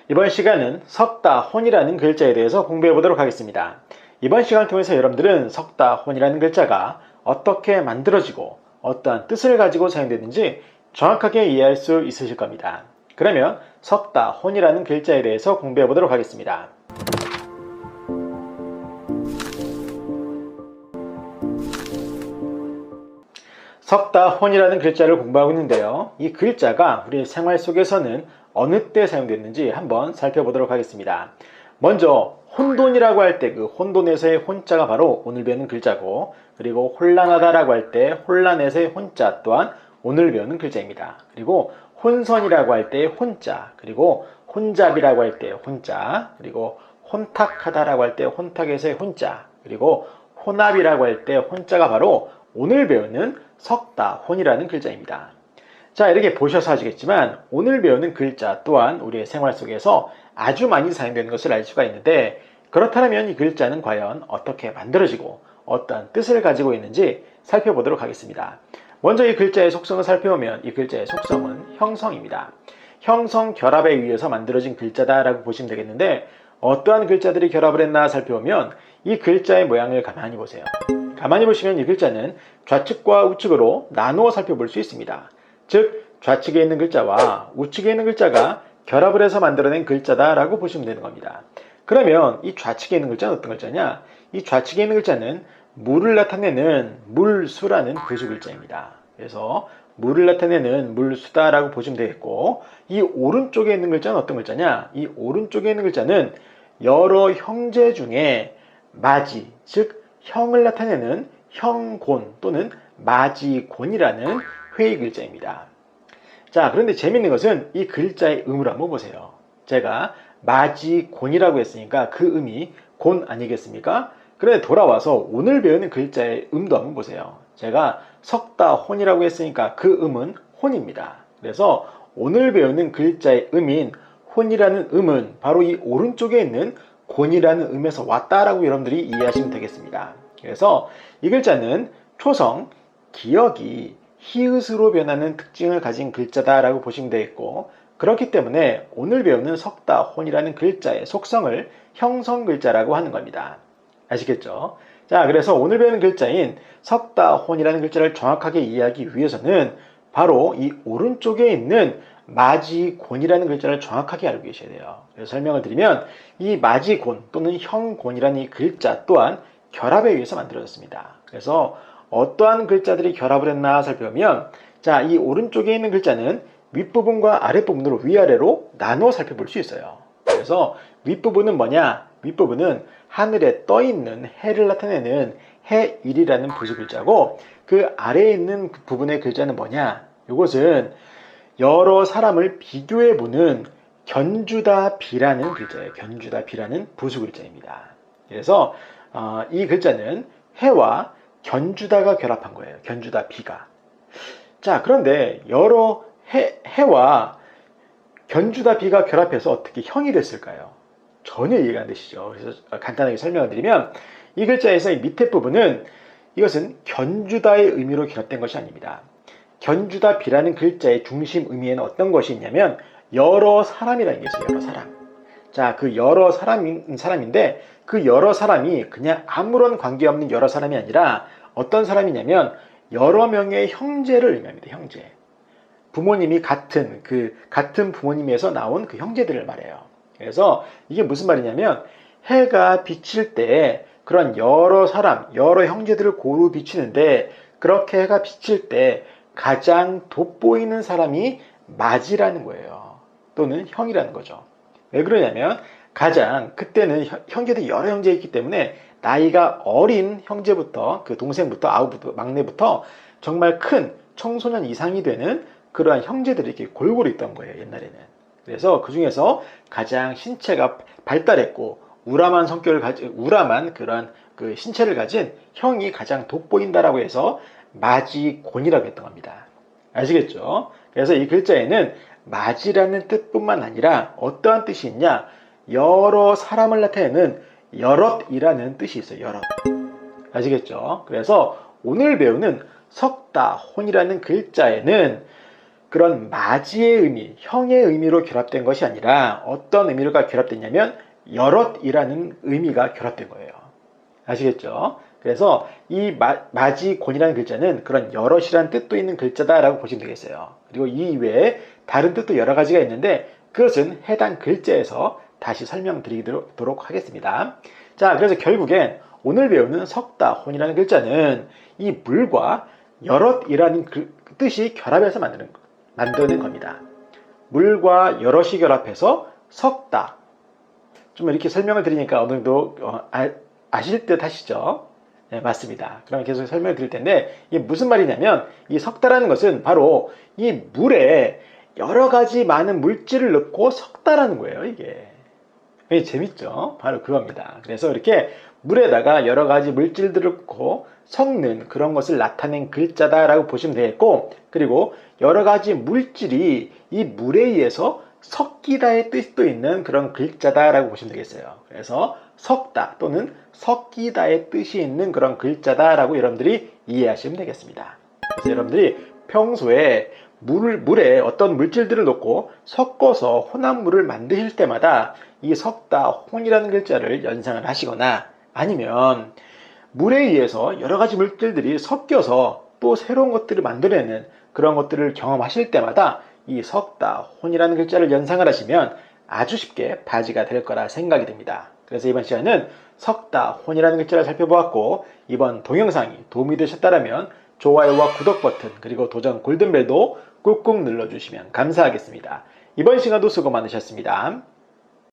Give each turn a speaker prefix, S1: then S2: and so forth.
S1: 이번 시간은 석다혼이라는 글자에 대해서 공부해 보도록 하겠습니다. 이번 시간을 통해서 여러분들은 석다혼이라는 글자가 어떻게 만들어지고 어떠한 뜻을 가지고 사용되는지 정확하게 이해할 수 있으실 겁니다. 그러면 석다혼이라는 글자에 대해서 공부해 보도록 하겠습니다. 석다혼이라는 글자를 공부하고 있는데요. 이 글자가 우리 생활 속에서는 어느 때 사용됐는지 한번 살펴보도록 하겠습니다. 먼저 혼돈이라고 할 때 그 혼돈에서의 혼자가 바로 오늘 배우는 글자고, 그리고 혼란하다라고 할 때 혼란에서의 혼자 또한 오늘 배우는 글자입니다. 그리고 혼선이라고 할 때 혼자, 그리고 혼잡이라고 할 때 혼자, 그리고 혼탁하다라고 할 때 혼탁에서의 혼자, 그리고 혼합이라고 할 때 혼자가 바로 오늘 배우는 석다혼이라는 글자입니다. 자, 이렇게 보셔서 아시겠지만 오늘 배우는 글자 또한 우리의 생활 속에서 아주 많이 사용되는 것을 알 수가 있는데, 그렇다면 이 글자는 과연 어떻게 만들어지고 어떤 뜻을 가지고 있는지 살펴보도록 하겠습니다. 먼저 이 글자의 속성을 살펴보면 이 글자의 속성은 형성입니다. 형성 결합에 의해서 만들어진 글자다라고 보시면 되겠는데, 어떠한 글자들이 결합을 했나 살펴보면 이 글자의 모양을 가만히 보세요. 가만히 보시면 이 글자는 좌측과 우측으로 나누어 살펴볼 수 있습니다. 즉 좌측에 있는 글자와 우측에 있는 글자가 결합을 해서 만들어낸 글자다라고 보시면 되는 겁니다. 그러면 이 좌측에 있는 글자는 어떤 글자냐? 이 좌측에 있는 글자는 물을 나타내는 물수라는 부수 글자입니다. 그래서 물을 나타내는 물수다라고 보시면 되겠고, 이 오른쪽에 있는 글자는 어떤 글자냐? 이 오른쪽에 있는 글자는 여러 형제 중에 마지, 즉 형을 나타내는 형곤 또는 마지곤이라는 회의 글자입니다. 자, 그런데 재밌는 것은 이 글자의 음을 한번 보세요. 제가 마지곤이라고 했으니까 그 음이 곤 아니겠습니까? 그런데 돌아와서 오늘 배우는 글자의 음도 한번 보세요. 제가 석다혼이라고 했으니까 그 음은 혼입니다. 그래서 오늘 배우는 글자의 음인 혼이라는 음은 바로 이 오른쪽에 있는 곤이라는 음에서 왔다라고 여러분들이 이해하시면 되겠습니다. 그래서 이 글자는 초성, 기역이 히읗으로 변하는 특징을 가진 글자다라고 보시면 되겠고, 그렇기 때문에 오늘 배우는 석다혼이라는 글자의 속성을 형성 글자라고 하는 겁니다. 아시겠죠? 자, 그래서 오늘 배우는 글자인 석다혼이라는 글자를 정확하게 이해하기 위해서는 바로 이 오른쪽에 있는 마지곤이라는 글자를 정확하게 알고 계셔야 돼요. 그래서 설명을 드리면 이 마지곤 또는 형곤이라는 이 글자 또한 결합에 의해서 만들어졌습니다. 그래서 어떠한 글자들이 결합을 했나 살펴보면, 자, 이 오른쪽에 있는 글자는 윗부분과 아랫부분으로 위아래로 나누어 살펴볼 수 있어요. 그래서 윗부분은 뭐냐? 윗부분은 하늘에 떠있는 해를 나타내는 해일이라는 부수 글자고, 그 아래에 있는 부분의 글자는 뭐냐? 이것은 여러 사람을 비교해보는 견주다비라는 글자예요. 견주다비라는 부수 글자입니다. 그래서 이 글자는 해와 견주다가 결합한 거예요. 견주다비가. 자, 그런데 여러 해와 견주다비가 결합해서 어떻게 형이 됐을까요? 전혀 이해가 안 되시죠? 그래서 간단하게 설명을 드리면 이 글자에서 이 밑에 부분은 이것은 견주다의 의미로 결합된 것이 아닙니다. 견주다비라는 글자의 중심 의미에는 어떤 것이 있냐면 여러 사람이라는 게 있어요. 여러 사람. 자, 그 여러 사람인데 그 여러 사람이 그냥 아무런 관계없는 여러 사람이 아니라 어떤 사람이냐면 여러 명의 형제를 의미합니다. 형제. 부모님이 같은 부모님에서 나온 그 형제들을 말해요. 그래서 이게 무슨 말이냐면 해가 비칠 때 그런 여러 사람, 여러 형제들을 고루 비치는데, 그렇게 해가 비칠 때 가장 돋보이는 사람이 마지라는 거예요. 또는 형이라는 거죠. 왜 그러냐면 그때는 형제들이 여러 형제가 있기 때문에 나이가 어린 형제부터 그 동생부터 아우부터 막내부터 정말 큰 청소년 이상이 되는 그러한 형제들이 이렇게 골고루 있던 거예요, 옛날에는. 그래서 그 중에서 가장 신체가 발달했고 우람한 그러한 그 신체를 가진 형이 가장 돋보인다라고 해서 마지곤이라고 했던 겁니다. 아시겠죠? 그래서 이 글자에는 마지라는 뜻뿐만 아니라 어떠한 뜻이 있냐? 여러 사람을 나타내는 여럿이라는 뜻이 있어요. 여럿. 아시겠죠? 그래서 오늘 배우는 석다혼이라는 글자에는 그런 맞이의 의미, 형의 의미로 결합된 것이 아니라 어떤 의미가 결합됐냐면 여럿이라는 의미가 결합된 거예요. 아시겠죠? 그래서 이 마지곤이라는 글자는 그런 여럿이라는 뜻도 있는 글자다라고 보시면 되겠어요. 그리고 이 이외에 다른 뜻도 여러 가지가 있는데 그것은 해당 글자에서 다시 설명드리도록 하겠습니다. 자, 그래서 결국엔 오늘 배우는 석다혼이라는 글자는 이 물과 여럿이라는 뜻이 결합해서 만드는 겁니다. 물과 여럿이 결합해서 석다. 좀 이렇게 설명을 드리니까 어느 정도 아실 듯 하시죠? 네, 맞습니다. 그럼 계속 설명을 드릴 텐데 이게 무슨 말이냐면 이 석다라는 것은 바로 이 물에 여러 가지 많은 물질을 넣고 섞다라는 거예요. 이게 재밌죠? 바로 그겁니다. 그래서 이렇게 물에다가 여러 가지 물질들을 넣고 섞는 그런 것을 나타낸 글자다라고 보시면 되겠고, 그리고 여러 가지 물질이 이 물에 의해서 섞이다의 뜻도 있는 그런 글자다라고 보시면 되겠어요. 그래서 섞다 또는 섞이다의 뜻이 있는 그런 글자다라고 여러분들이 이해하시면 되겠습니다. 그래서 여러분들이 평소에 물에 어떤 물질들을 넣고 섞어서 혼합물을 만드실 때마다 이 섞다, 혼이라는 글자를 연상을 하시거나 아니면 물에 의해서 여러 가지 물질들이 섞여서 또 새로운 것들을 만들어내는 그런 것들을 경험하실 때마다 이 석다, 혼이라는 글자를 연상을 하시면 아주 쉽게 바지가 될 거라 생각이 듭니다. 그래서 이번 시간은 석다, 혼이라는 글자를 살펴보았고 이번 동영상이 도움이 되셨다면 좋아요와 구독 버튼 그리고 도전 골든벨도 꾹꾹 눌러주시면 감사하겠습니다. 이번 시간도 수고 많으셨습니다.